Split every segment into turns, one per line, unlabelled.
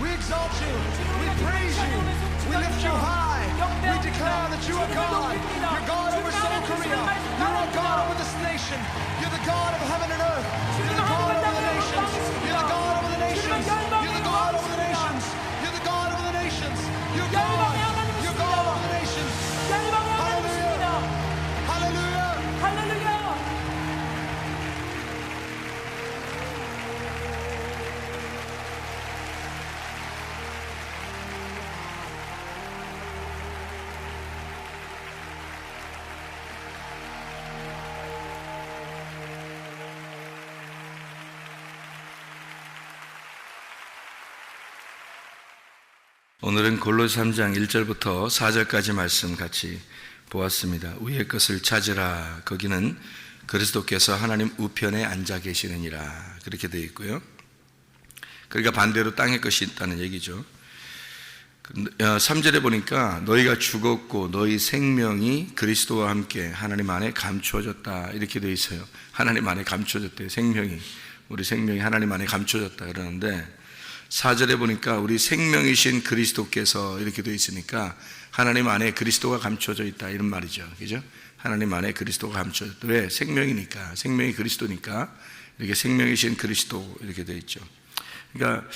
We exalt you. We praise you. We lift you high. We declare that you are God. You're God over Seoul, Korea. You're our God over this nation. You're the God of heaven and earth. You're the God over the nations. You're the God over the nations. You're the God over the nations. You're the God over the nations. You're God. You're God over the nations. Hallelujah. Hallelujah.
할렐루야.
오늘은 골로새 3장 1절부터 4절까지 말씀 같이 보았습니다. 위의 것을 찾으라. 거기는 그리스도께서 하나님 우편에 앉아 계시느니라. 그렇게 되어 있고요. 그러니까 반대로 땅의 것이 있다는 얘기죠. 3절에 보니까 너희가 죽었고 너희 생명이 그리스도와 함께 하나님 안에 감추어졌다. 이렇게 되어 있어요. 하나님 안에 감추어졌대요. 생명이. 우리 생명이 하나님 안에 감추어졌다 그러는데 4절에 보니까 우리 생명이신 그리스도께서 이렇게 되어 있으니까 하나님 안에 그리스도가 감춰져 있다 이런 말이죠. 그죠? 하나님 안에 그리스도가 감춰져 있다. 왜? 생명이니까. 생명이 그리스도니까 이렇게 생명이신 그리스도 이렇게 되어 있죠. 그러니까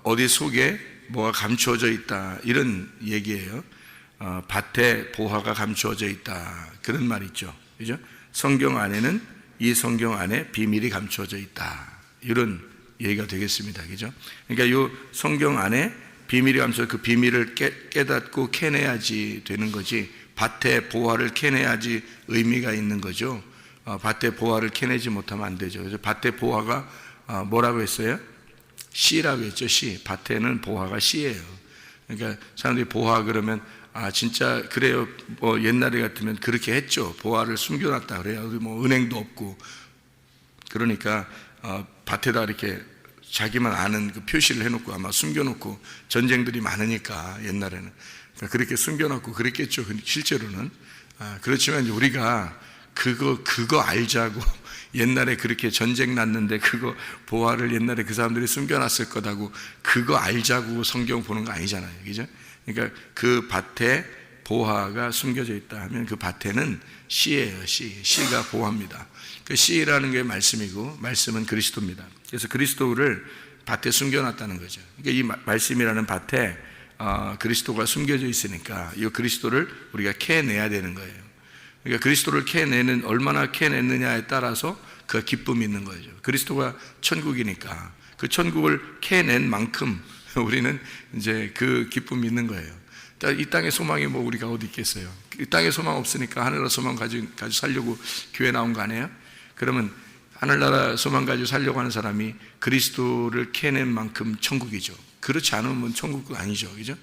어디 속에 뭐가 감추어져 있다 이런 얘기예요. 밭에 보화가 감추어져 있다 그런 말이 있죠. 그죠? 성경 안에는 이 성경 안에 비밀이 감추어져 있다 이런 얘기가 되겠습니다. 그죠? 그러니까 이 성경 안에 비밀이 감춰서 그 비밀을 깨닫고 캐내야지 되는 거지, 밭에 보화를 캐내야지 의미가 있는 거죠. 밭에 보화를 캐내지 못하면 안 되죠. 그래서 밭에 보화가 뭐라고 했어요? 씨라고 했죠. 씨. 밭에는 보화가 씨예요. 그러니까 사람들이 보화 그러면 진짜 그래요. 뭐 옛날에 같으면 그렇게 했죠. 보화를 숨겨놨다 그래요. 뭐 은행도 없고. 그러니까 밭에다 이렇게 자기만 아는 그 표시를 해놓고 아마 숨겨놓고, 전쟁들이 많으니까 옛날에는 그러니까 그렇게 숨겨놓고 그랬겠죠. 실제로는. 그렇지만 우리가 그거 알자고 옛날에 그렇게 전쟁 났는데 그거 보화를 옛날에 그 사람들이 숨겨놨을 거다고 그거 알자고 성경 보는 거 아니잖아요. 그죠? 그러니까 그 밭에 보화가 숨겨져 있다 하면 그 밭에는 씨예요. 씨가 보화입니다. 그 씨라는 게 말씀이고 말씀은 그리스도입니다. 그래서 그리스도를 밭에 숨겨놨다는 거죠. 그러니까 이 말씀이라는 밭에 그리스도가 숨겨져 있으니까 이 그리스도를 우리가 캐내야 되는 거예요. 그러니까 그리스도를 캐내는, 얼마나 캐냈느냐에 따라서 그 기쁨이 있는 거죠. 그리스도가 천국이니까 그 천국을 캐낸 만큼 우리는 이제 그 기쁨이 있는 거예요. 이 땅의 소망이 뭐 우리가 어디 있겠어요? 이 땅에 소망 없으니까 하늘나라 소망 가지고 살려고 교회 나온 거 아니에요? 그러면 하늘나라 소망 가지고 살려고 하는 사람이 그리스도를 캐낸 만큼 천국이죠. 그렇지 않으면 천국도 아니죠. 그죠?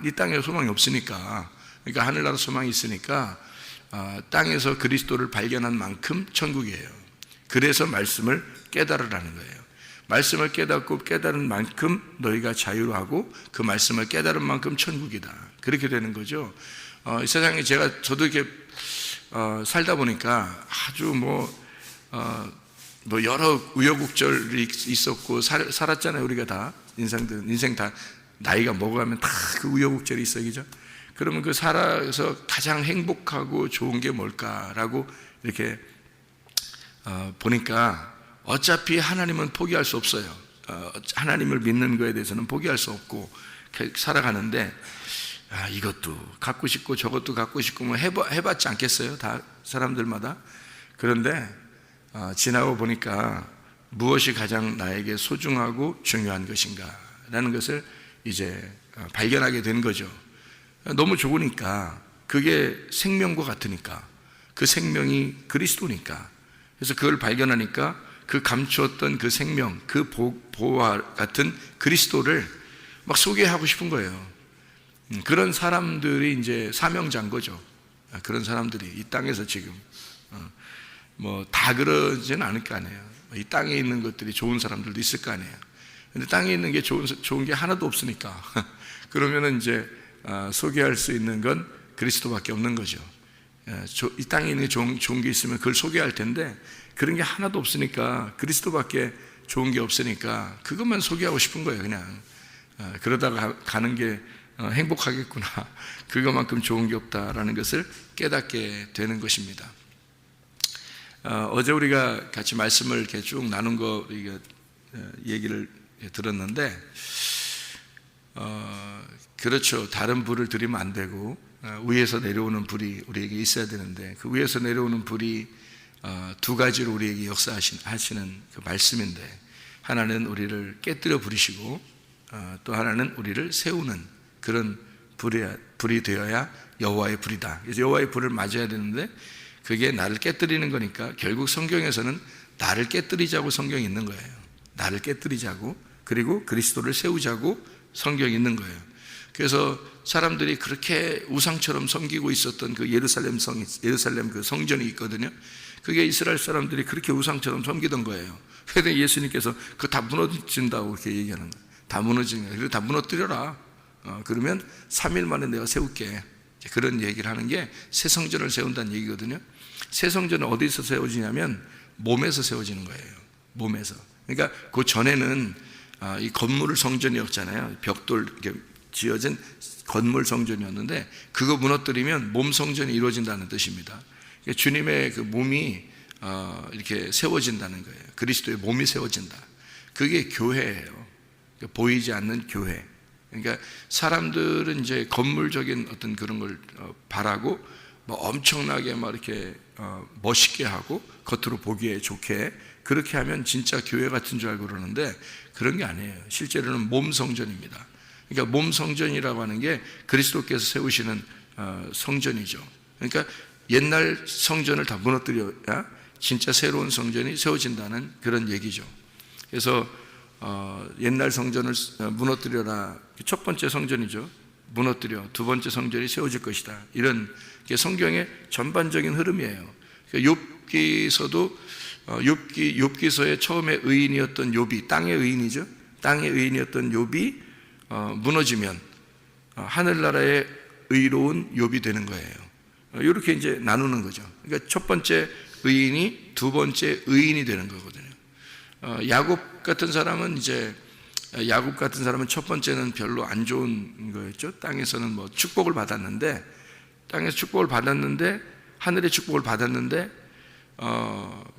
이 땅에 소망이 없으니까, 그러니까 하늘나라 소망이 있으니까 땅에서 그리스도를 발견한 만큼 천국이에요. 그래서 말씀을 깨달으라는 거예요. 말씀을 깨닫고 깨달은 만큼 너희가 자유하고 그 말씀을 깨달은 만큼 천국이다. 그렇게 되는 거죠. 이 세상에 저도 이렇게 살다 보니까 아주 뭐 여러 우여곡절이 있었고 살았잖아요. 우리가 다 인생 다 나이가 먹어가면 다 그 우여곡절이 있어요. 그죠? 그러면 그 살아서 가장 행복하고 좋은 게 뭘까라고 이렇게 보니까 어차피 하나님은 포기할 수 없어요. 하나님을 믿는 거에 대해서는 포기할 수 없고 살아가는데, 이것도 갖고 싶고 저것도 갖고 싶고 뭐 해봤지 않겠어요? 다 사람들마다. 그런데 지나고 보니까 무엇이 가장 나에게 소중하고 중요한 것인가 라는 것을 이제 발견하게 된 거죠. 너무 좋으니까, 그게 생명과 같으니까, 그 생명이 그리스도니까. 그래서 그걸 발견하니까 그 감추었던 그 생명, 그 보화 같은 그리스도를 막 소개하고 싶은 거예요. 그런 사람들이 이제 사명자인 거죠. 그런 사람들이 이 땅에서 지금 뭐 다 그러지는 않을 거 아니에요. 이 땅에 있는 것들이 좋은 사람들도 있을 거 아니에요. 근데 땅에 있는 게 좋은 게 하나도 없으니까 그러면은 이제 소개할 수 있는 건 그리스도밖에 없는 거죠. 이 땅에 있는 게 좋은 게 있으면 그걸 소개할 텐데 그런 게 하나도 없으니까, 그리스도밖에 좋은 게 없으니까 그것만 소개하고 싶은 거예요. 그냥 그러다가 가는 게 행복하겠구나. 그거만큼 좋은 게 없다라는 것을 깨닫게 되는 것입니다. 어제 우리가 같이 말씀을 이렇게 쭉 나눈 거 얘기를 들었는데, 그렇죠. 다른 불을 들이면 안 되고 위에서 내려오는 불이 우리에게 있어야 되는데, 그 위에서 내려오는 불이 두 가지로 우리에게 역사하시는 그 말씀인데, 하나는 우리를 깨뜨려 부리시고 또 하나는 우리를 세우는 그런 불이 되어야 여호와의 불이다. 그래서 여호와의 불을 맞아야 되는데 그게 나를 깨뜨리는 거니까 결국 성경에서는 나를 깨뜨리자고 성경이 있는 거예요. 나를 깨뜨리자고, 그리고 그리스도를 세우자고 성경이 있는 거예요. 그래서 사람들이 그렇게 우상처럼 섬기고 있었던 그 예루살렘 그 성전이 있거든요. 그게 이스라엘 사람들이 그렇게 우상처럼 섬기던 거예요. 그런데 예수님께서 그거 다 무너진다고 그렇게 얘기하는 거예요. 다 무너지는 거예요. 그래서 다 무너뜨려라. 그러면 3일 만에 내가 세울게. 그런 얘기를 하는 게 새 성전을 세운다는 얘기거든요. 새 성전은 어디서 세워지냐면 몸에서 세워지는 거예요. 몸에서. 그러니까 그 전에는 이 건물 성전이었잖아요. 벽돌 이렇게 지어진 건물 성전이었는데, 그거 무너뜨리면 몸 성전이 이루어진다는 뜻입니다. 그러니까 주님의 그 몸이 이렇게 세워진다는 거예요. 그리스도의 몸이 세워진다. 그게 교회예요. 그러니까 보이지 않는 교회. 그러니까 사람들은 이제 건물적인 어떤 그런 걸 바라고 뭐 엄청나게 막 이렇게 멋있게 하고 겉으로 보기에 좋게 그렇게 하면 진짜 교회 같은 줄 알고 그러는데, 그런 게 아니에요. 실제로는 몸 성전입니다. 그러니까 몸 성전이라고 하는 게 그리스도께서 세우시는 성전이죠. 그러니까 옛날 성전을 다 무너뜨려야 진짜 새로운 성전이 세워진다는 그런 얘기죠. 그래서 옛날 성전을 무너뜨려라. 첫 번째 성전이죠. 무너뜨려. 두 번째 성전이 세워질 것이다. 이런 게 성경의 전반적인 흐름이에요. 욥기서도 욥기서의 처음에 의인이었던 욥이, 땅의 의인이죠. 땅의 의인이었던 욥이 무너지면 하늘나라의 의로운 욥이 되는 거예요. 이렇게 이제 나누는 거죠. 그러니까 첫 번째 의인이 두 번째 의인이 되는 거거든요. 야곱 같은 사람은 첫 번째는 별로 안 좋은 거였죠. 땅에서는 뭐 축복을 받았는데, 하늘의 축복을 받았는데,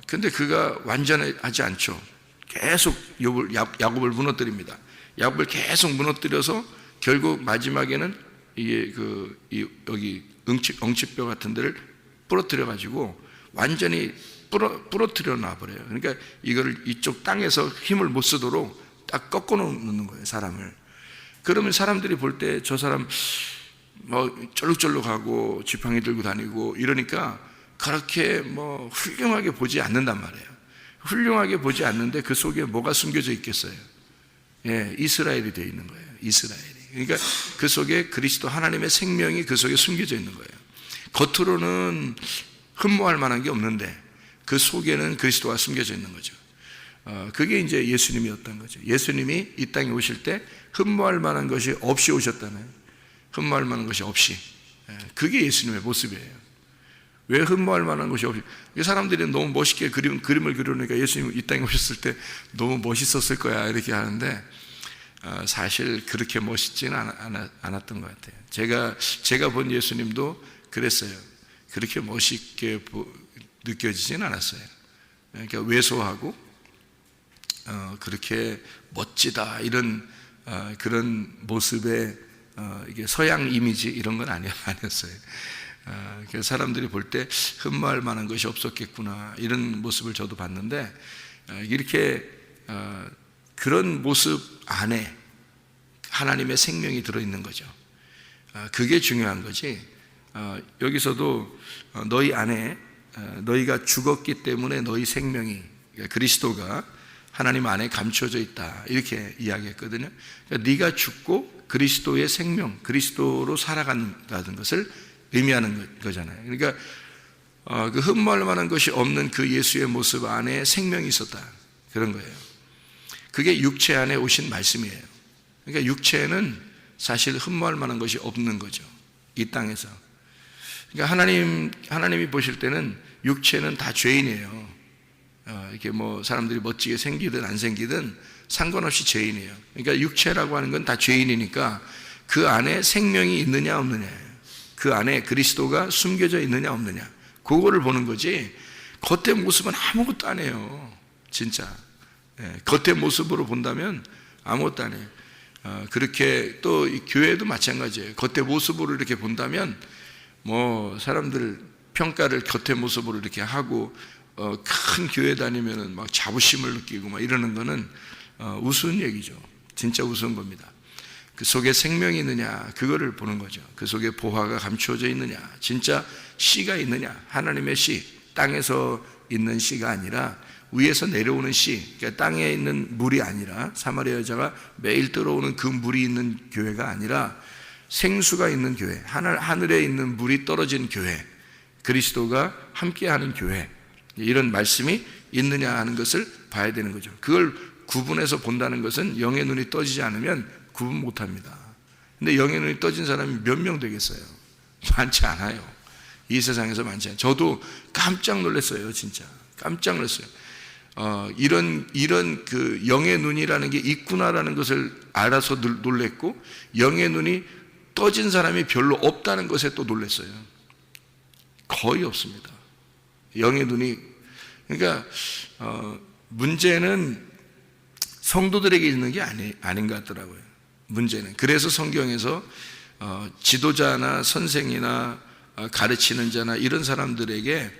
근데 그가 완전하지 않죠. 계속 야곱을 무너뜨립니다. 야곱을 계속 무너뜨려서 결국 마지막에는 여기 엉치뼈 같은 데를 부러뜨려 가지고 완전히 부러뜨려 놔버려요. 그러니까 이거를 이쪽 땅에서 힘을 못 쓰도록 딱 꺾어 놓는 거예요, 사람을. 그러면 사람들이 볼 때 저 사람 뭐 쩔룩쩔룩하고 지팡이 들고 다니고 이러니까 그렇게 뭐 훌륭하게 보지 않는단 말이에요. 훌륭하게 보지 않는데 그 속에 뭐가 숨겨져 있겠어요? 예, 이스라엘이 되어 있는 거예요. 이스라엘이. 그러니까 그 속에 그리스도 하나님의 생명이 그 속에 숨겨져 있는 거예요. 겉으로는 흠모할 만한 게 없는데 그 속에는 그리스도가 숨겨져 있는 거죠. 그게 이제 예수님이었던 거죠. 예수님이 이 땅에 오실 때 흠모할 만한 것이 없이 오셨다는, 흠모할 만한 것이 없이. 그게 예수님의 모습이에요. 왜 흠모할 만한 것이 없이? 사람들이 너무 멋있게 그림을 그려놓으니까 예수님 이 땅에 오셨을 때 너무 멋있었을 거야 이렇게 하는데, 사실 그렇게 멋있지는 않았던 것 같아요. 제가 본 예수님도 그랬어요. 그렇게 멋있게 느껴지진 않았어요. 그러니까 왜소하고 그렇게 멋지다 이런 그런 모습의 이게 서양 이미지 이런 건 아니었어요. 그래서 사람들이 볼 때 흠모할 만한 것이 없었겠구나 이런 모습을 저도 봤는데, 이렇게 그런 모습 안에 하나님의 생명이 들어있는 거죠. 그게 중요한 거지. 여기서도 너희 안에 너희가 죽었기 때문에 너희 생명이, 그러니까 그리스도가 하나님 안에 감춰져 있다 이렇게 이야기했거든요. 그러니까 네가 죽고 그리스도의 생명, 그리스도로 살아간다는 것을 의미하는 거잖아요. 그러니까 그 흠모할 만한 것이 없는 그 예수의 모습 안에 생명이 있었다 그런 거예요. 그게 육체 안에 오신 말씀이에요. 그러니까 육체는 사실 흠모할 만한 것이 없는 거죠, 이 땅에서. 그러니까 하나님이 보실 때는 육체는 다 죄인이에요. 이렇게 뭐 사람들이 멋지게 생기든 안 생기든 상관없이 죄인이에요. 그러니까 육체라고 하는 건 다 죄인이니까 그 안에 생명이 있느냐 없느냐, 그 안에 그리스도가 숨겨져 있느냐 없느냐, 그거를 보는 거지 겉의 모습은 아무것도 안 해요. 진짜 겉의 모습으로 본다면 아무것도 안 해요. 그렇게 또 교회도 마찬가지예요. 겉의 모습으로 이렇게 본다면 뭐 사람들 평가를 겉의 모습으로 이렇게 하고 큰 교회 다니면은 막 자부심을 느끼고 막 이러는 거는 우스운 얘기죠. 진짜 우스운 겁니다. 그 속에 생명이 있느냐, 그거를 보는 거죠. 그 속에 보화가 감추어져 있느냐, 진짜 씨가 있느냐, 하나님의 씨, 땅에서 있는 씨가 아니라 위에서 내려오는 씨, 그러니까 땅에 있는 물이 아니라, 사마리아 여자가 매일 들어오는 그 물이 있는 교회가 아니라 생수가 있는 교회, 하늘에 있는 물이 떨어진 교회, 그리스도가 함께하는 교회, 이런 말씀이 있느냐 하는 것을 봐야 되는 거죠. 그걸 구분해서 본다는 것은 영의 눈이 떠지지 않으면 구분 못합니다. 근데 영의 눈이 떠진 사람이 몇 명 되겠어요? 많지 않아요. 이 세상에서 많지 않아요. 저도 깜짝 놀랐어요. 진짜 깜짝 놀랐어요. 이런 그 영의 눈이라는 게 있구나라는 것을 알아서 놀랬고, 영의 눈이 떠진 사람이 별로 없다는 것에 또 놀랐어요. 거의 없습니다. 영의 눈이. 그러니까 문제는 성도들에게 있는 게 아닌 것 같더라고요. 문제는. 그래서 성경에서 지도자나 선생이나 가르치는 자나 이런 사람들에게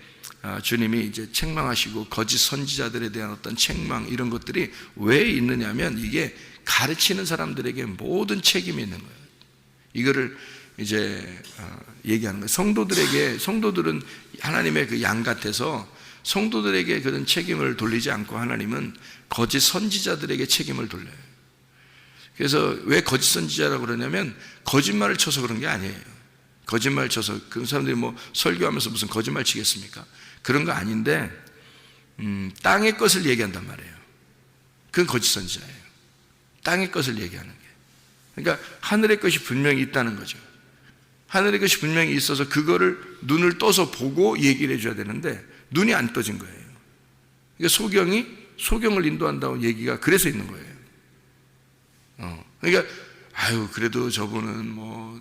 주님이 이제 책망하시고 거짓 선지자들에 대한 어떤 책망, 이런 것들이 왜 있느냐면 이게 가르치는 사람들에게 모든 책임이 있는 거예요. 이거를 이제 얘기하는 거예요. 성도들은 하나님의 그 양 같아서 성도들에게 그런 책임을 돌리지 않고 하나님은 거짓 선지자들에게 책임을 돌려요. 그래서 왜 거짓 선지자라고 그러냐면 거짓말을 쳐서 그런 게 아니에요. 거짓말 쳐서 그 사람들이 뭐 설교하면서 무슨 거짓말 치겠습니까? 그런 거 아닌데 땅의 것을 얘기한단 말이에요. 그건 거짓 선지자예요. 땅의 것을 얘기하는 게. 그러니까 하늘의 것이 분명히 있다는 거죠. 하늘의 것이 분명히 있어서 그거를 눈을 떠서 보고 얘기를 해줘야 되는데 눈이 안 떠진 거예요. 그러니까 소경을 인도한다고 얘기가 그래서 있는 거예요. 그러니까 그래도 저분은 뭐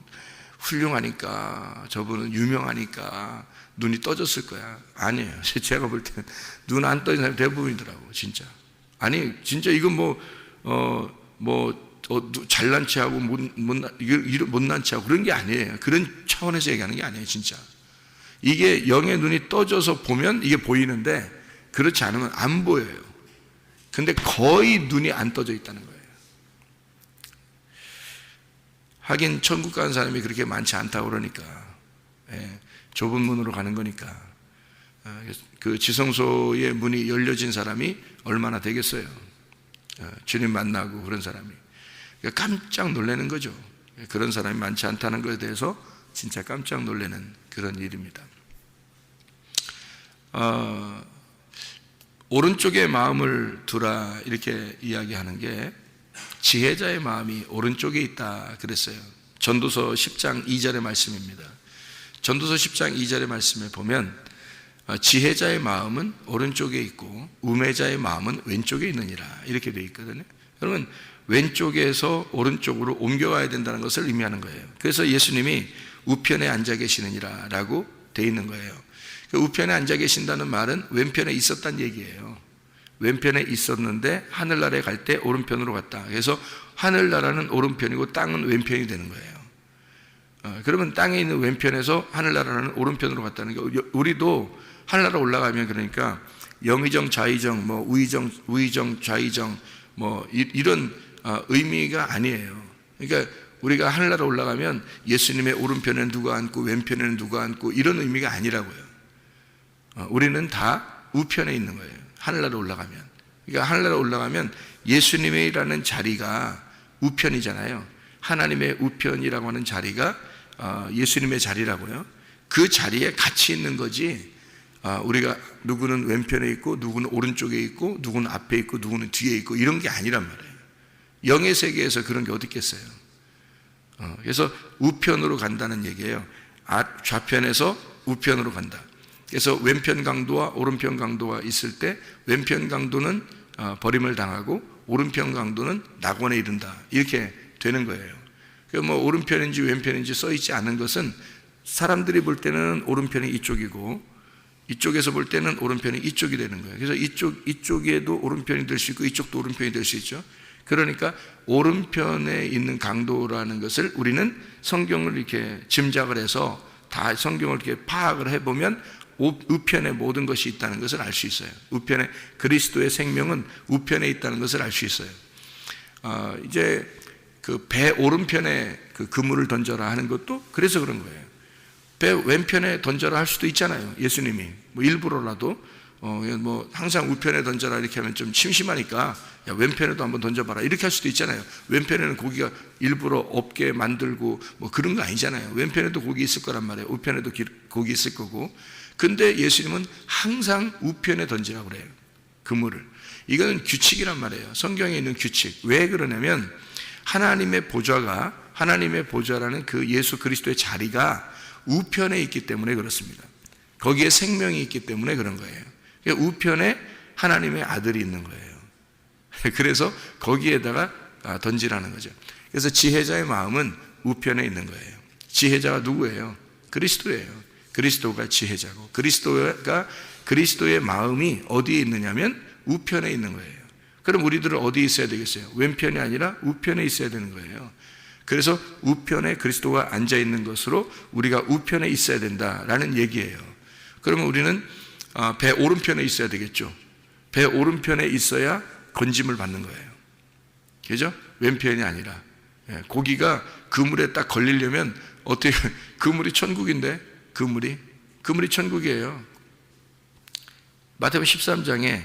훌륭하니까, 저분은 유명하니까 눈이 떠졌을 거야. 아니에요. 제가 볼 때는 눈 안 떠진 사람이 대부분이더라고. 진짜. 아니 진짜 이건 잘난 체하고 못난 체하고 그런 게 아니에요. 그런 차원에서 얘기하는 게 아니에요. 진짜 이게 영의 눈이 떠져서 보면 이게 보이는데 그렇지 않으면 안 보여요. 근데 거의 눈이 안 떠져 있다는 거예요. 하긴 천국 가는 사람이 그렇게 많지 않다고 그러니까, 좁은 문으로 가는 거니까. 그 지성소의 문이 열려진 사람이 얼마나 되겠어요? 주님 만나고 그런 사람이. 그러니까 깜짝 놀라는 거죠. 그런 사람이 많지 않다는 것에 대해서 진짜 깜짝 놀라는 그런 일입니다. 오른쪽에 마음을 두라 이렇게 이야기하는 게, 지혜자의 마음이 오른쪽에 있다 그랬어요. 전도서 10장 2절의 말씀입니다. 전도서 10장 2절의 말씀에 보면 지혜자의 마음은 오른쪽에 있고 우매자의 마음은 왼쪽에 있느니라 이렇게 되어 있거든요. 그러면 왼쪽에서 오른쪽으로 옮겨와야 된다는 것을 의미하는 거예요. 그래서 예수님이 우편에 앉아 계시느니라 라고 되어 있는 거예요. 그 우편에 앉아 계신다는 말은 왼편에 있었다는 얘기예요. 왼편에 있었는데 하늘나라에 갈 때 오른편으로 갔다. 그래서 하늘나라는 오른편이고 땅은 왼편이 되는 거예요. 그러면 땅에 있는 왼편에서 하늘나라는 오른편으로 갔다는 게, 우리도 하늘나라 올라가면 그러니까 영의정, 좌의정, 뭐 우의정, 좌의정 뭐 이런 의미가 아니에요. 그러니까 우리가 하늘나라 올라가면 예수님의 오른편에는 누가 앉고 왼편에는 누가 앉고 이런 의미가 아니라고요. 우리는 다 우편에 있는 거예요. 하늘나라 올라가면. 그러니까 하늘나라 올라가면 예수님이라는 자리가 우편이잖아요. 하나님의 우편이라고 하는 자리가 예수님의 자리라고요. 그 자리에 같이 있는 거지, 우리가 누구는 왼편에 있고 누구는 오른쪽에 있고 누구는 앞에 있고 누구는 뒤에 있고 이런 게 아니란 말이에요. 영의 세계에서 그런 게 어디 있겠어요. 그래서 우편으로 간다는 얘기예요. 좌편에서 우편으로 간다. 그래서 왼편 강도와 오른편 강도가 있을 때 왼편 강도는 버림을 당하고 오른편 강도는 낙원에 이른다. 이렇게 되는 거예요. 뭐 오른편인지 왼편인지 써 있지 않은 것은 사람들이 볼 때는 오른편이 이쪽이고 이쪽에서 볼 때는 오른편이 이쪽이 되는 거예요. 그래서 이쪽에도 오른편이 될 수 있고 이쪽도 오른편이 될 수 있죠. 그러니까 오른편에 있는 강도라는 것을 우리는 성경을 이렇게 짐작을 해서 다 성경을 이렇게 파악을 해보면 우편에 모든 것이 있다는 것을 알 수 있어요. 우편에 그리스도의 생명은 우편에 있다는 것을 알 수 있어요. 이제 그 배 오른편에 그 그물을 던져라 하는 것도 그래서 그런 거예요. 배 왼편에 던져라 할 수도 있잖아요. 예수님이 뭐 일부러라도 뭐 항상 우편에 던져라 이렇게 하면 좀 심심하니까 야 왼편에도 한번 던져봐라 이렇게 할 수도 있잖아요. 왼편에는 고기가 일부러 없게 만들고 뭐 그런 거 아니잖아요. 왼편에도 고기 있을 거란 말이에요. 우편에도 고기 있을 거고. 근데 예수님은 항상 우편에 던지라고 그래요. 그물을. 이거는 규칙이란 말이에요. 성경에 있는 규칙. 왜 그러냐면 하나님의 보좌라는 그 예수 그리스도의 자리가 우편에 있기 때문에 그렇습니다. 거기에 생명이 있기 때문에 그런 거예요. 우편에 하나님의 아들이 있는 거예요. 그래서 거기에다가 던지라는 거죠. 그래서 지혜자의 마음은 우편에 있는 거예요. 지혜자가 누구예요? 그리스도예요. 그리스도가 지혜자고 그리스도의 마음이 어디에 있느냐면 우편에 있는 거예요. 그럼 우리들은 어디에 있어야 되겠어요? 왼편이 아니라 우편에 있어야 되는 거예요. 그래서 우편에 그리스도가 앉아 있는 것으로 우리가 우편에 있어야 된다라는 얘기예요. 그러면 우리는 배 오른편에 있어야 되겠죠. 배 오른편에 있어야 건짐을 받는 거예요. 그죠? 왼편이 아니라. 고기가 그물에 딱 걸리려면 어떻게 그물이 천국인데 그물이 천국이에요. 마태복음 13장에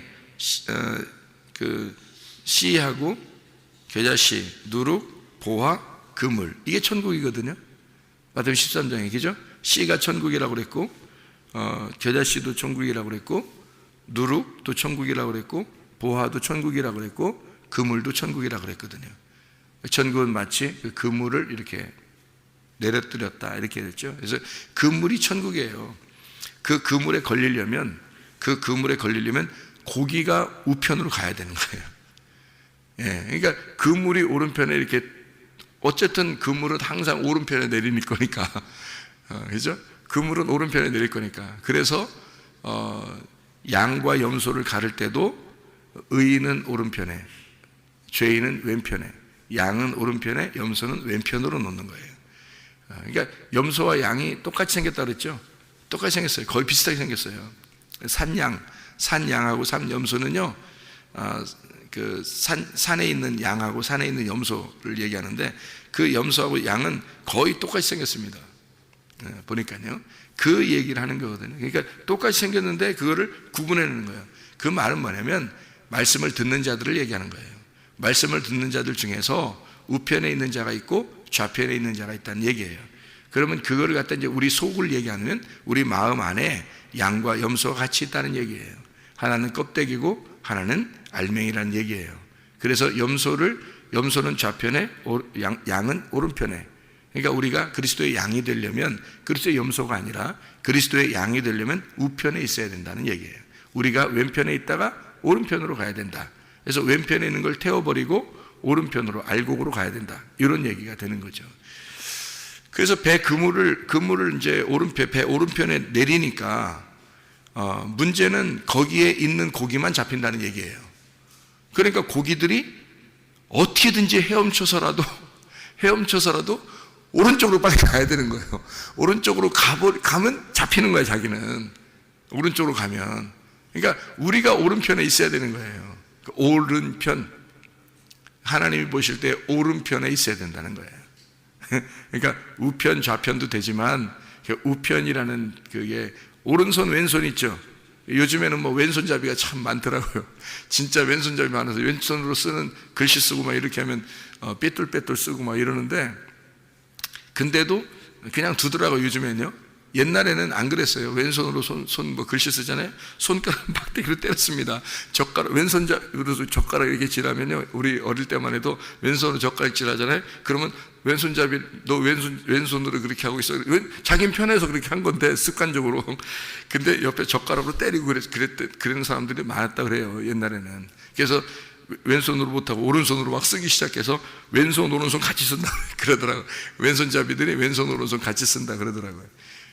그 씨하고 겨자씨, 누룩, 보화, 그물 이게 천국이거든요. 마태복음 13장에 그죠? 씨가 천국이라고 그랬고 겨자씨도 천국이라고 그랬고 누룩도 천국이라고 그랬고 보화도 천국이라고 그랬고 그물도 천국이라고 그랬거든요. 천국은 마치 그 그물을 이렇게 내려뜨렸다 이렇게 됐죠. 그래서 그물이 천국이에요. 그 그물에 걸리려면 고기가 우편으로 가야 되는 거예요. 그러니까 그물이 오른편에 이렇게 어쨌든 그물은 항상 오른편에 내릴 거니까 그죠? 그물은 오른편에 내릴 거니까 그래서 양과 염소를 가를 때도 의인은 오른편에 죄인은 왼편에 양은 오른편에 염소는 왼편으로 놓는 거예요. 그러니까 염소와 양이 똑같이 생겼다 그랬죠? 똑같이 생겼어요. 거의 비슷하게 생겼어요. 산양하고 산염소는요 그 산에 있는 양하고 산에 있는 염소를 얘기하는데 그 염소하고 양은 거의 똑같이 생겼습니다. 보니까요. 그 얘기를 하는 거거든요. 그러니까 똑같이 생겼는데 그거를 구분해내는 거예요. 그 말은 뭐냐면 말씀을 듣는 자들을 얘기하는 거예요. 말씀을 듣는 자들 중에서 우편에 있는 자가 있고 좌편에 있는 자가 있다는 얘기예요. 그러면 그거를 갖다 이제 우리 속을 얘기하면 우리 마음 안에 양과 염소가 같이 있다는 얘기예요. 하나는 껍데기고 하나는 알맹이라는 얘기예요. 그래서 염소는 좌편에 양은 오른편에. 그러니까 우리가 그리스도의 양이 되려면 그리스도의 염소가 아니라 그리스도의 양이 되려면 우편에 있어야 된다는 얘기예요. 우리가 왼편에 있다가 오른편으로 가야 된다. 그래서 왼편에 있는 걸 태워버리고 오른편으로 알곡으로 가야 된다. 이런 얘기가 되는 거죠. 그래서 그물을 이제 배 오른편에 내리니까 문제는 거기에 있는 고기만 잡힌다는 얘기예요. 그러니까 고기들이 어떻게든지 헤엄쳐서라도 오른쪽으로 빨리 가야 되는 거예요. 오른쪽으로 가면 잡히는 거예요, 자기는. 오른쪽으로 가면. 그러니까 우리가 오른편에 있어야 되는 거예요. 오른편. 하나님이 보실 때 오른편에 있어야 된다는 거예요. 그러니까 우편, 좌편도 되지만 우편이라는 그게 오른손, 왼손 있죠. 요즘에는 뭐 왼손잡이가 참 많더라고요. 진짜 왼손잡이 많아서 왼손으로 쓰는 글씨 쓰고 막 이렇게 하면 삐뚤빼뚤 쓰고 막 이러는데 근데도 그냥 두더라고요. 요즘에는요. 옛날에는 안 그랬어요. 왼손으로 뭐 글씨 쓰잖아요. 손가락 막대기로 때렸습니다. 왼손으로 젓가락 이렇게 질하면요. 우리 어릴 때만 해도 왼손으로 젓가락 질하잖아요. 그러면 왼손잡이 너 왼손으로 그렇게 하고 있어. 자기 편해서 그렇게 한 건데 습관적으로. 근데 옆에 젓가락으로 때리고 그런 사람들이 많았다 그래요. 옛날에는. 그래서 왼손으로 못하고 오른손으로 막 쓰기 시작해서 왼손 오른손 같이 쓴다 그러더라고요. 왼손잡이들이 왼손 오른손 같이 쓴다 그러더라고요.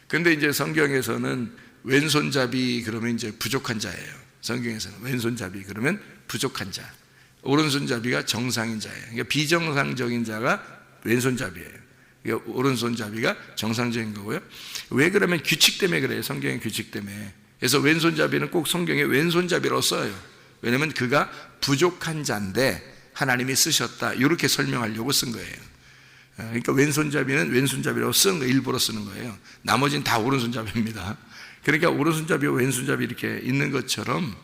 근데 이제 성경에서는 왼손잡이 그러면 이제 부족한 자예요. 성경에서는 왼손잡이 그러면 부족한 자, 오른손잡이가 정상인 자예요. 그러니까 비정상적인 자가 왼손잡이예요. 그러니까 오른손잡이가 정상적인 거고요. 왜 그러면 규칙 때문에 그래요. 성경의 규칙 때문에. 그래서 왼손잡이는 꼭 성경에 왼손잡이라고 써요. 왜냐하면 그가 부족한 자인데 하나님이 쓰셨다 이렇게 설명하려고 쓴 거예요. 그러니까 왼손잡이는 왼손잡이라고 쓰는 거 일부러 쓰는 거예요. 나머지는 다 오른손잡이입니다. 그러니까 오른손잡이와 왼손잡이 이렇게 있는 것처럼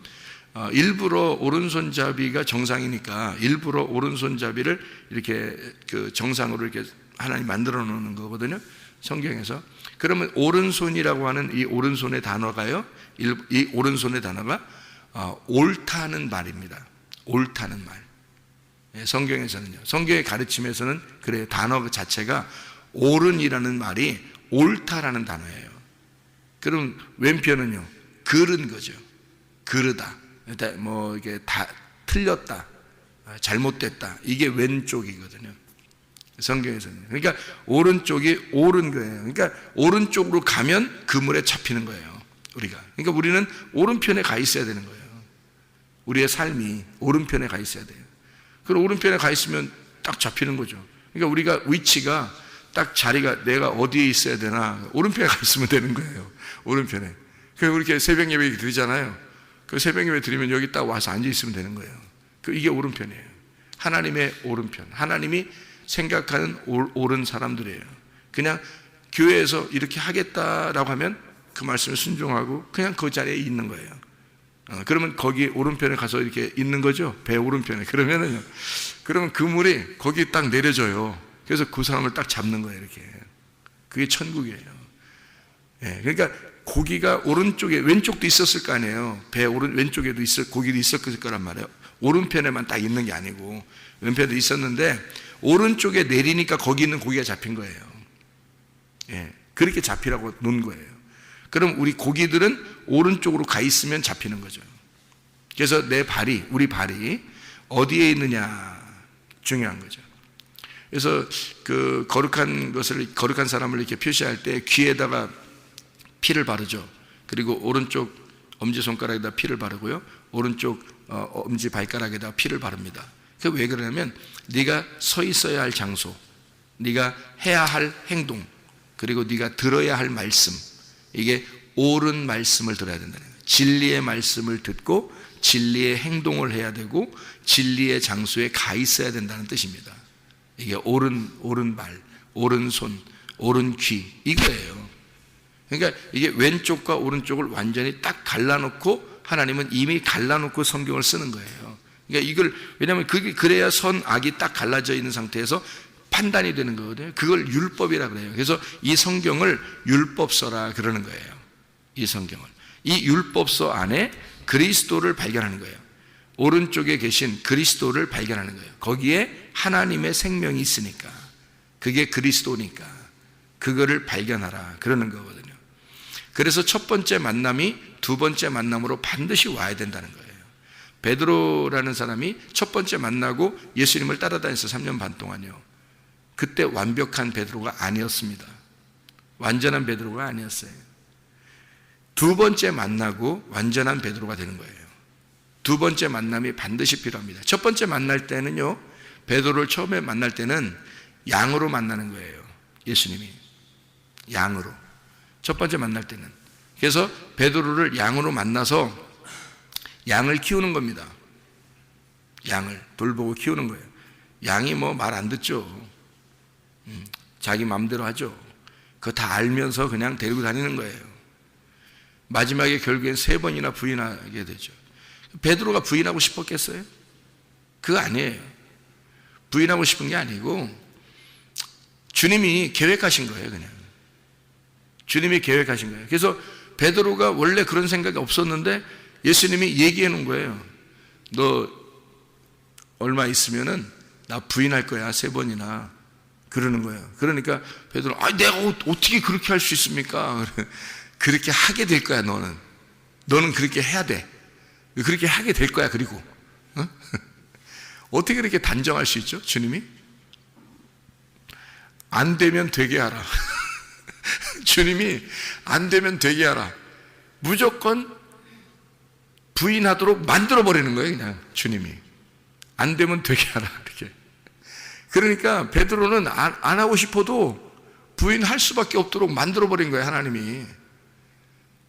일부러 오른손잡이가 정상이니까 일부러 오른손잡이를 이렇게 그 정상으로 이렇게 하나님 만들어 놓는 거거든요. 성경에서. 그러면 오른손이라고 하는 이 오른손의 단어가요. 이 오른손의 단어가 옳다는 말입니다. 옳다는 말. 성경에서는요. 성경의 가르침에서는 그래요. 단어 자체가 옳은이라는 말이 옳다라는 단어예요. 그럼 왼편은요. 그른 거죠. 그르다. 뭐 이게 다 틀렸다. 잘못됐다. 이게 왼쪽이거든요. 성경에서는. 그러니까 오른쪽이 옳은 거예요. 그러니까 오른쪽으로 가면 그물에 잡히는 거예요. 우리가. 그러니까 우리는 오른편에 가 있어야 되는 거예요. 우리의 삶이 오른편에 가 있어야 돼요. 그럼 오른편에 가 있으면 딱 잡히는 거죠. 그러니까 우리가 위치가 딱 자리가 내가 어디에 있어야 되나 오른편에 가 있으면 되는 거예요. 오른편에. 그래서 이렇게 새벽 예배 드리잖아요. 그 새벽 예배 드리면 여기 딱 와서 앉아 있으면 되는 거예요. 이게 오른편이에요. 하나님의 오른편. 하나님이 생각하는 옳은 사람들이에요. 그냥 교회에서 이렇게 하겠다라고 하면 그 말씀에 순종하고 그냥 그 자리에 있는 거예요. 그러면 거기 오른편에 가서 이렇게 있는 거죠. 배 오른편에. 그러면은요. 그러면 그물이 거기 딱 내려져요. 그래서 그 사람을 딱 잡는 거예요. 이렇게. 그게 천국이에요. 예, 그러니까 고기가 오른쪽에 왼쪽도 있었을 거 아니에요. 배 왼쪽에도 고기도 있었을 거란 말이에요. 오른편에만 딱 있는 게 아니고 왼편에도 있었는데 오른쪽에 내리니까 거기 있는 고기가 잡힌 거예요. 예, 그렇게 잡히라고 놓은 거예요. 그럼 우리 고기들은 오른쪽으로 가 있으면 잡히는 거죠. 그래서 우리 발이 어디에 있느냐 중요한 거죠. 그래서 그 거룩한 사람을 이렇게 표시할 때 귀에다가 피를 바르죠. 그리고 오른쪽 엄지손가락에다 피를 바르고요. 오른쪽 엄지 발가락에다 피를 바릅니다. 그게 왜 그러냐면 네가 서 있어야 할 장소, 네가 해야 할 행동, 그리고 네가 들어야 할 말씀, 이게 옳은 말씀을 들어야 된다는 거예요. 진리의 말씀을 듣고 진리의 행동을 해야 되고 진리의 장소에 가 있어야 된다는 뜻입니다. 이게 옳은 말, 옳은 손, 옳은 귀 이거예요. 그러니까 이게 왼쪽과 오른쪽을 완전히 딱 갈라놓고 하나님은 이미 갈라놓고 성경을 쓰는 거예요. 그러니까 이걸 왜냐하면 그래야 선악이 딱 갈라져 있는 상태에서 판단이 되는 거거든요. 그걸 율법이라 그래요. 그래서 이 성경을 율법서라 그러는 거예요. 이 성경을. 이 율법서 안에 그리스도를 발견하는 거예요. 오른쪽에 계신 그리스도를 발견하는 거예요. 거기에 하나님의 생명이 있으니까. 그게 그리스도니까. 그거를 발견하라 그러는 거거든요. 그래서 첫 번째 만남이 두 번째 만남으로 반드시 와야 된다는 거예요. 베드로라는 사람이 첫 번째 만나고 예수님을 따라다녔어요. 3년 반 동안요. 그때 완벽한 베드로가 아니었습니다. 완전한 베드로가 아니었어요. 두 번째 만나고 완전한 베드로가 되는 거예요. 두 번째 만남이 반드시 필요합니다. 첫 번째 만날 때는요, 베드로를 처음에 만날 때는 양으로 만나는 거예요. 예수님이 양으로. 첫 번째 만날 때는. 그래서 베드로를 양으로 만나서 양을 키우는 겁니다. 양을 돌보고 키우는 거예요. 양이 뭐 말 안 듣죠. 자기 마음대로 하죠. 그거 다 알면서 그냥 데리고 다니는 거예요. 마지막에 결국엔 3번이나 부인하게 되죠. 베드로가 부인하고 싶었겠어요? 그거 아니에요. 부인하고 싶은 게 아니고 주님이 계획하신 거예요. 그냥 주님이 계획하신 거예요. 그래서 베드로가 원래 그런 생각이 없었는데 예수님이 얘기해 놓은 거예요. 너 얼마 있으면은 나 부인할 거야. 3번이나 그러는 거예요. 그러니까 베드로, 내가 어떻게 그렇게 할 수 있습니까? 그렇게 하게 될 거야. 너는 그렇게 해야 돼. 그렇게 하게 될 거야. 그리고 어떻게 그렇게 단정할 수 있죠? 주님이? 안 되면 되게 하라. 주님이 안 되면 되게 하라. 무조건 부인하도록 만들어버리는 거예요, 그냥 주님이. 안 되면 되게 하라. 이렇게. 그러니까 베드로는 안 하고 싶어도 부인할 수밖에 없도록 만들어버린 거예요, 하나님이.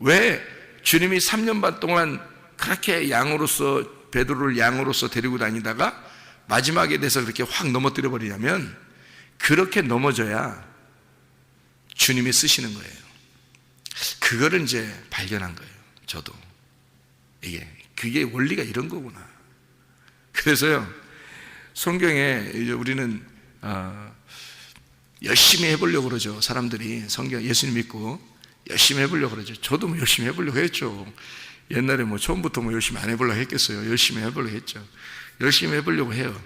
왜 주님이 3년 반 동안 그렇게 양으로서, 베드로를 양으로서 데리고 다니다가 마지막에 돼서 그렇게 확 넘어뜨려 버리냐면, 그렇게 넘어져야 주님이 쓰시는 거예요. 그거를 이제 발견한 거예요, 저도. 그게 원리가 이런 거구나. 그래서요, 성경에 이제 우리는 열심히 해보려고 그러죠. 사람들이 성경 예수님 믿고 열심히 해보려고 그러죠. 저도 뭐 열심히 해보려고 했죠. 옛날에 뭐 처음부터 뭐 열심히 안 해보려고 했겠어요. 열심히 해보려고 했죠. 열심히 해보려고 해요.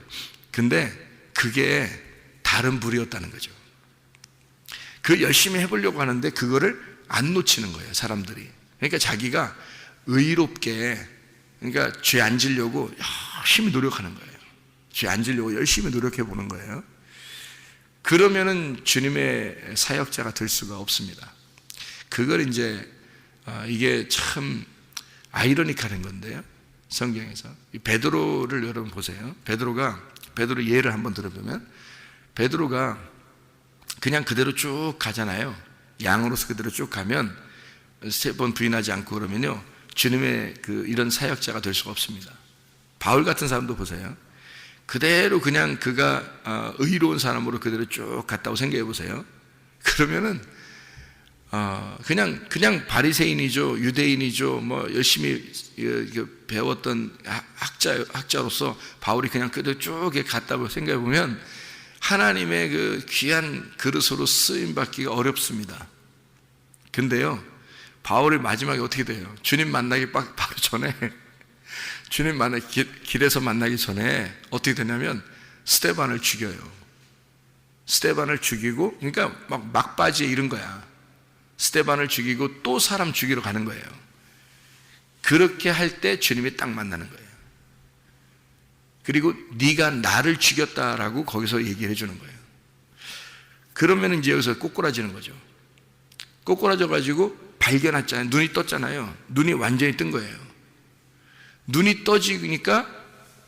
근데 그게 다른 불이었다는 거죠. 그 열심히 해보려고 하는데 그거를 안 놓치는 거예요, 사람들이. 그러니까 자기가 의롭게, 그러니까 죄 안 지려고 열심히 노력하는 거예요. 죄 안 지려고 열심히 노력해 보는 거예요. 그러면은 주님의 사역자가 될 수가 없습니다. 그걸 이제 이게 참 아이러니컬한 건데요, 성경에서. 베드로를 여러분 보세요. 베드로 예를 한번 들어보면, 베드로가 그냥 그대로 쭉 가잖아요. 양으로서 그대로 쭉 가면 3번 부인하지 않고 그러면요, 주님의 이런 사역자가 될 수가 없습니다. 바울 같은 사람도 보세요. 그대로 그냥 그가 의로운 사람으로 그대로 쭉 갔다고 생각해 보세요. 그러면은 그냥 바리새인이죠, 유대인이죠, 뭐 열심히 배웠던 학자로서 바울이 그냥 그대로 쭉 갔다고 생각해 보면 하나님의 그 귀한 그릇으로 쓰임 받기가 어렵습니다. 근데요, 바울이 마지막에 어떻게 돼요? 주님 만나기 바로 전에, 주님 길에서 만나기 전에 어떻게 되냐면 스데반을 죽여요. 스데반을 죽이고, 그러니까 막 막바지에 이른 거야. 스데반을 죽이고 또 사람 죽이러 가는 거예요. 그렇게 할 때 주님이 딱 만나는 거예요. 그리고 네가 나를 죽였다라고 거기서 얘기해 주는 거예요. 그러면 이제 여기서 꼬꾸라지는 거죠. 꼬꾸라져 가지고 발견했잖아요. 눈이 떴잖아요. 눈이 완전히 뜬 거예요. 눈이 떠지니까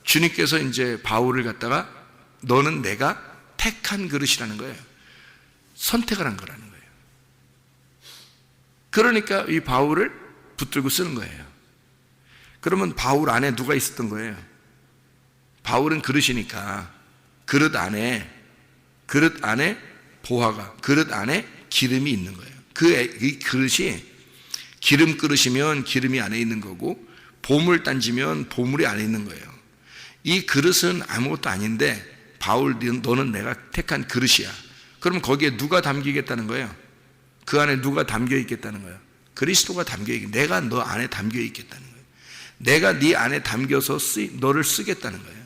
주님께서 이제 바울을 갖다가 너는 내가 택한 그릇이라는 거예요. 선택을 한 거라는 거예요. 그러니까 이 바울을 붙들고 쓰는 거예요. 그러면 바울 안에 누가 있었던 거예요? 바울은 그릇이니까 그릇 안에 보화가, 그릇 안에 기름이 있는 거예요. 이 그릇이 기름 그릇이면 기름이 안에 있는 거고, 보물 단지면 보물이 안에 있는 거예요. 이 그릇은 아무것도 아닌데 바울, 너는 내가 택한 그릇이야. 그럼 거기에 누가 담기겠다는 거예요? 그 안에 누가 담겨 있겠다는 거예요? 그리스도가 담겨 있겠다. 내가 너 안에 담겨 있겠다는 거예요. 내가 네 안에 담겨서 너를 쓰겠다는 거예요.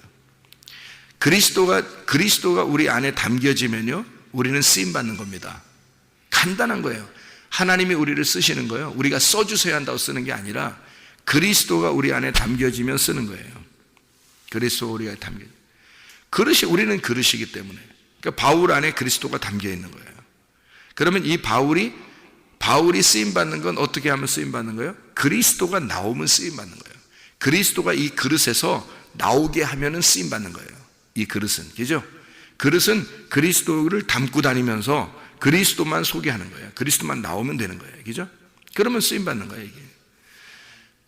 그리스도가 우리 안에 담겨지면요, 우리는 쓰임 받는 겁니다. 간단한 거예요. 하나님이 우리를 쓰시는 거예요. 우리가 써주셔야 한다고 쓰는 게 아니라 그리스도가 우리 안에 담겨지면 쓰는 거예요. 그리스도가 우리 안에 그릇이, 우리는 그릇이기 때문에. 그러니까 바울 안에 그리스도가 담겨 있는 거예요. 그러면 이 바울이 쓰임 받는 건 어떻게 하면 쓰임 받는 거예요? 그리스도가 나오면 쓰임 받는 거예요. 그리스도가 이 그릇에서 나오게 하면은 쓰임 받는 거예요. 이 그릇은, 그죠? 그릇은 그리스도를 담고 다니면서 그리스도만 소개하는 거예요. 그리스도만 나오면 되는 거예요. 그죠? 그러면 쓰임 받는 거예요, 이게.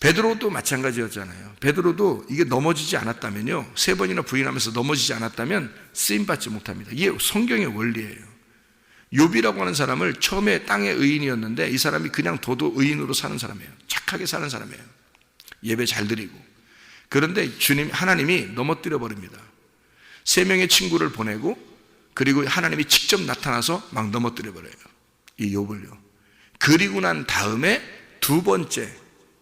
베드로도 마찬가지였잖아요. 베드로도 이게 넘어지지 않았다면요, 3번이나 부인하면서 넘어지지 않았다면 쓰임 받지 못합니다. 이게 성경의 원리예요. 욥이라고 하는 사람을 처음에 땅의 의인이었는데 이 사람이 그냥 도도 의인으로 사는 사람이에요. 착하게 사는 사람이에요. 예배 잘 드리고. 그런데 하나님이 넘어뜨려 버립니다. 3명의 친구를 보내고, 그리고 하나님이 직접 나타나서 막 넘어뜨려 버려요, 이 욥을요. 그리고 난 다음에 2번째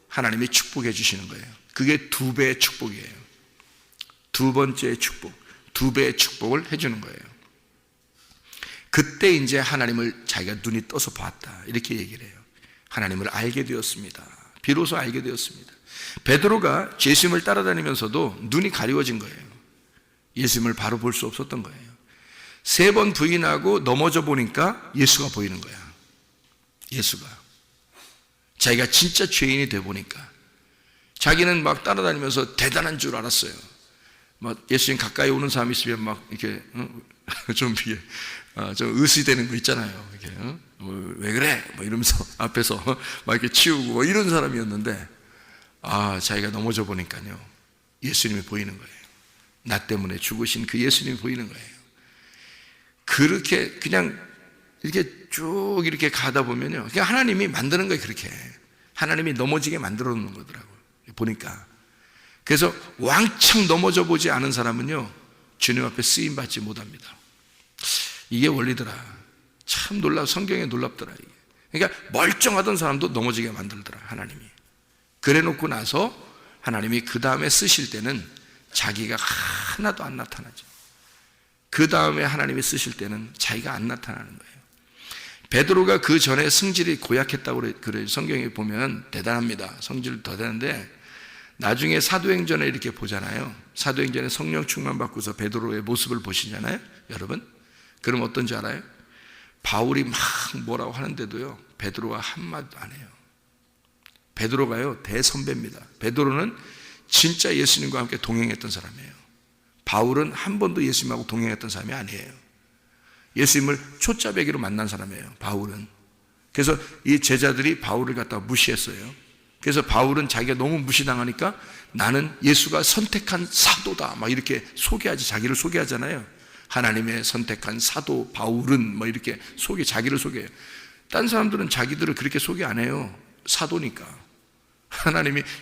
하나님이 축복해 주시는 거예요. 그게 2배의 축복이에요. 2번째의 축복, 2배의 축복을 해주는 거예요. 그때 이제 하나님을 자기가 눈이 떠서 봤다, 이렇게 얘기를 해요. 하나님을 알게 되었습니다. 비로소 알게 되었습니다. 베드로가 예수님을 따라다니면서도 눈이 가리워진 거예요. 예수님을 바로 볼 수 없었던 거예요. 3번 부인하고 넘어져 보니까 예수가 보이는 거야. 예수가. 자기가 진짜 죄인이 돼 보니까. 자기는 막 따라다니면서 대단한 줄 알았어요. 막 예수님 가까이 오는 사람이 있으면 막 이렇게 좀 의시되는 거 있잖아요. 이렇게 왜 그래? 뭐 이러면서 앞에서 막 이렇게 치우고 뭐 이런 사람이었는데, 자기가 넘어져 보니까요, 예수님이 보이는 거예요. 나 때문에 죽으신 그 예수님이 보이는 거예요. 그렇게 그냥 이렇게 쭉 이렇게 가다 보면요, 그냥 하나님이 만드는 거예요. 그렇게 하나님이 넘어지게 만들어 놓는 거더라고요, 보니까. 그래서 왕창 넘어져 보지 않은 사람은요, 주님 앞에 쓰임 받지 못합니다. 이게 원리더라. 참 성경에 놀랍더라 이게. 그러니까 멀쩡하던 사람도 넘어지게 만들더라, 하나님이. 그래 놓고 나서 하나님이 그 다음에 쓰실 때는 자기가 하나도 안 나타나죠. 그 다음에 하나님이 쓰실 때는 자기가 안 나타나는 거예요. 베드로가 그 전에 성질이 고약했다고 그래요. 성경에 보면 대단합니다. 성질 더 되는데, 나중에 사도행전에 이렇게 보잖아요. 사도행전에 성령 충만 받고서 베드로의 모습을 보시잖아요, 여러분. 그럼 어떤지 알아요? 바울이 막 뭐라고 하는데도요, 베드로가 한마디도 안 해요. 베드로가요, 대선배입니다. 베드로는 진짜 예수님과 함께 동행했던 사람이에요. 바울은 한 번도 예수님하고 동행했던 사람이 아니에요. 예수님을 초짜배기로 만난 사람이에요, 바울은. 그래서 이 제자들이 바울을 갖다가 무시했어요. 그래서 바울은 자기가 너무 무시당하니까 나는 예수가 선택한 사도다, 막 이렇게 자기를 소개하잖아요. 하나님의 선택한 사도 바울은 뭐 이렇게 자기를 소개해요. 딴 사람들은 자기들을 그렇게 소개 안 해요. 사도니까.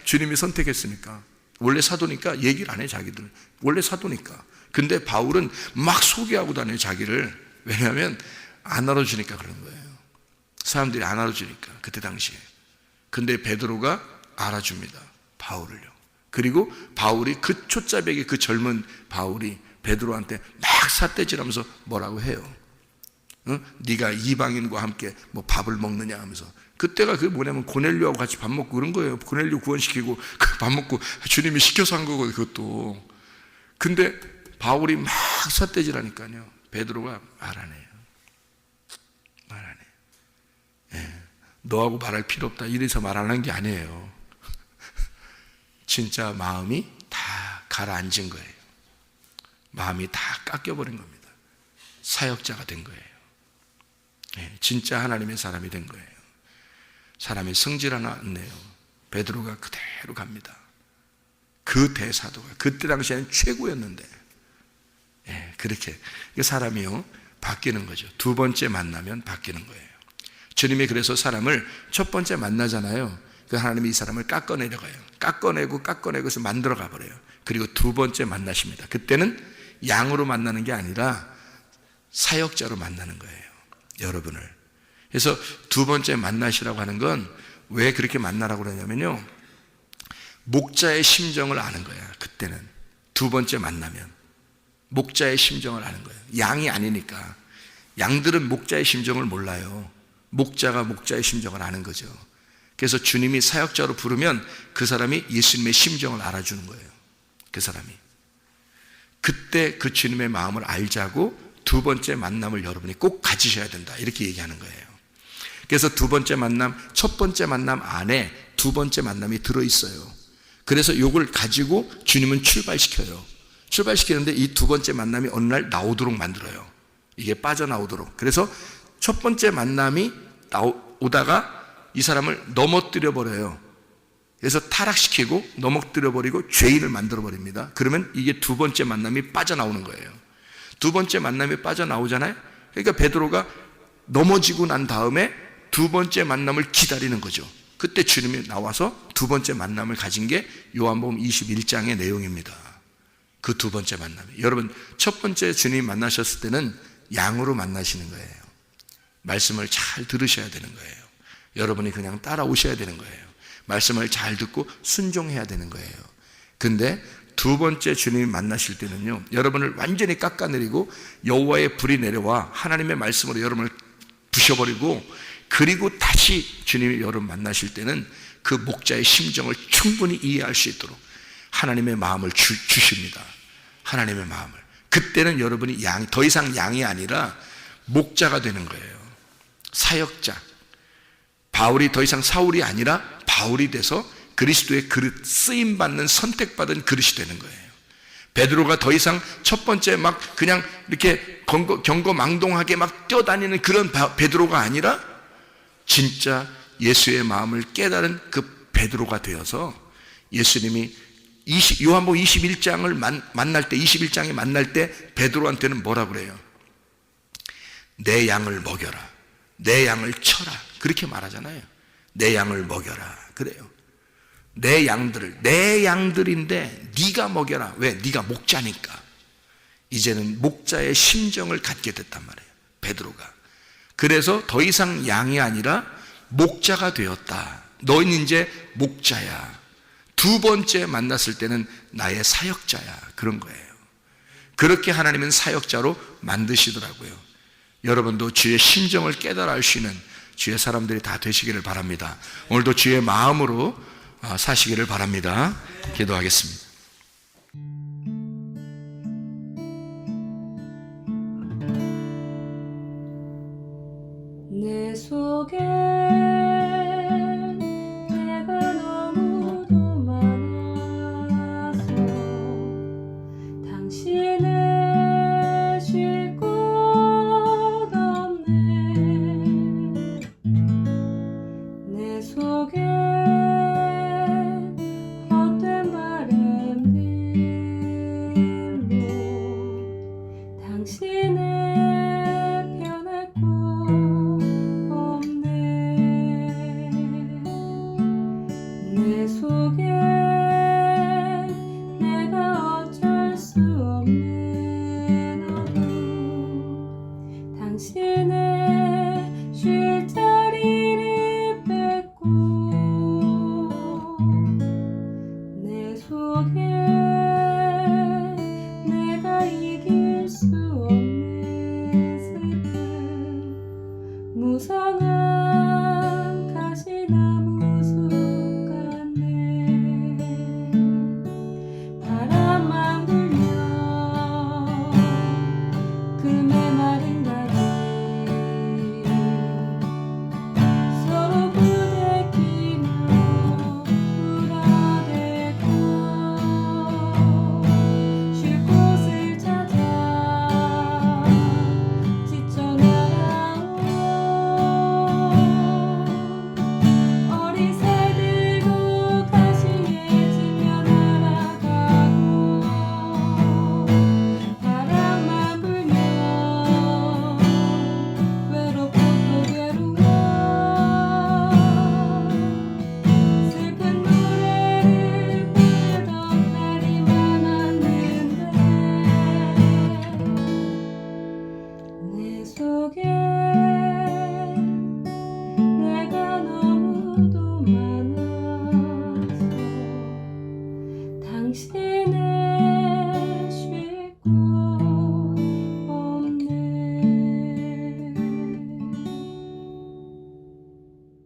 주님이 선택했으니까. 원래 사도니까 얘기를 안 해, 자기들. 원래 사도니까. 근데 바울은 막 소개하고 다녀요, 자기를. 왜냐하면 안 알아주니까 그런 거예요. 사람들이 안 알아주니까, 그때 당시에. 근데 베드로가 알아줍니다, 바울을요. 그리고 바울이 그 초짜배기, 그 젊은 바울이 베드로한테 막 삿대질하면서 뭐라고 해요. 네가 이방인과 함께 뭐 밥을 먹느냐 하면서. 그때가 그게 뭐냐면 고넬료하고 같이 밥 먹고 그런 거예요. 고넬료 구원시키고 밥 먹고 주님이 시켜서 한 거거든요, 그것도. 근데 바울이 막 삿대질하니까요, 베드로가 말 안 해요. 말 안 해요. 예. 너하고 말할 필요 없다 이래서 말 안 한 게 아니에요. 진짜 마음이 다 가라앉은 거예요. 마음이 다 깎여버린 겁니다. 사역자가 된 거예요. 예. 진짜 하나님의 사람이 된 거예요. 사람이 성질 하나 안 내요. 베드로가 그대로 갑니다. 그 대사도가 그때 당시에는 최고였는데, 예, 그렇게 사람이요 바뀌는 거죠. 두 번째 만나면 바뀌는 거예요. 주님이 그래서 사람을 첫 번째 만나잖아요. 그 하나님이 이 사람을 깎아내려가요. 깎아내고 해서 만들어 가버려요. 그리고 두 번째 만나십니다. 그때는 양으로 만나는 게 아니라 사역자로 만나는 거예요, 여러분을. 그래서 두 번째 만나시라고 하는 건 왜 그렇게 만나라고 그러냐면요, 목자의 심정을 아는 거야. 그때는 두 번째 만나면 목자의 심정을 아는 거예요. 양이 아니니까. 양들은 목자의 심정을 몰라요. 목자가 목자의 심정을 아는 거죠. 그래서 주님이 사역자로 부르면 그 사람이 예수님의 심정을 알아주는 거예요, 그 사람이. 그때 그 주님의 마음을 알자고 두 번째 만남을 여러분이 꼭 가지셔야 된다, 이렇게 얘기하는 거예요. 그래서 두 번째 만남, 첫 번째 만남 안에 두 번째 만남이 들어있어요. 그래서 이걸 가지고 주님은 출발시켜요. 출발시키는데 이 두 번째 만남이 어느 날 나오도록 만들어요. 이게 빠져나오도록. 그래서 첫 번째 만남이 오다가 이 사람을 넘어뜨려 버려요. 그래서 타락시키고 넘어뜨려 버리고 죄인을 만들어 버립니다. 그러면 이게 두 번째 만남이 빠져나오는 거예요. 두 번째 만남이 빠져나오잖아요. 그러니까 베드로가 넘어지고 난 다음에 두 번째 만남을 기다리는 거죠. 그때 주님이 나와서 두 번째 만남을 가진 게 요한복음 21장의 내용입니다. 그 두 번째 만남이. 여러분, 첫 번째 주님이 만나셨을 때는 양으로 만나시는 거예요. 말씀을 잘 들으셔야 되는 거예요. 여러분이 그냥 따라오셔야 되는 거예요. 말씀을 잘 듣고 순종해야 되는 거예요. 근데 두 번째 주님이 만나실 때는요, 여러분을 완전히 깎아내리고 여호와의 불이 내려와 하나님의 말씀으로 여러분을 부셔버리고, 그리고 다시 주님이 여러분 만나실 때는 그 목자의 심정을 충분히 이해할 수 있도록 하나님의 마음을 주십니다. 하나님의 마음을. 그때는 여러분이 더 이상 양이 아니라 목자가 되는 거예요. 사역자. 바울이 더 이상 사울이 아니라 바울이 돼서 그리스도의 그릇, 쓰임받는 선택받은 그릇이 되는 거예요. 베드로가 더 이상 첫 번째 막 그냥 이렇게 경거망동하게 막 뛰어다니는 그런 베드로가 아니라 진짜 예수의 마음을 깨달은 그 베드로가 되어서 예수님이 요한복음 21장을 만날 때, 21장에 만날 때 베드로한테는 뭐라 그래요? 내 양을 먹여라. 내 양을 쳐라. 그렇게 말하잖아요. 내 양을 먹여라. 그래요. 내 양들인데 네가 먹여라. 왜? 네가 목자니까. 이제는 목자의 심정을 갖게 됐단 말이에요. 베드로가. 그래서 더 이상 양이 아니라 목자가 되었다. 너희는 이제 목자야. 두 번째 만났을 때는 나의 사역자야. 그런 거예요. 그렇게 하나님은 사역자로 만드시더라고요. 여러분도 주의 심정을 깨달아 알 수 있는 주의 사람들이 다 되시기를 바랍니다. 오늘도 주의 마음으로 사시기를 바랍니다. 기도하겠습니다.
내 속에 내가 너무도 많아서 당신을 쉴 곳 없네. 내 속에 헛된 바램들로 당신을 변할 곳 내 속에 내가 어쩔 수 없는 어둠 당신의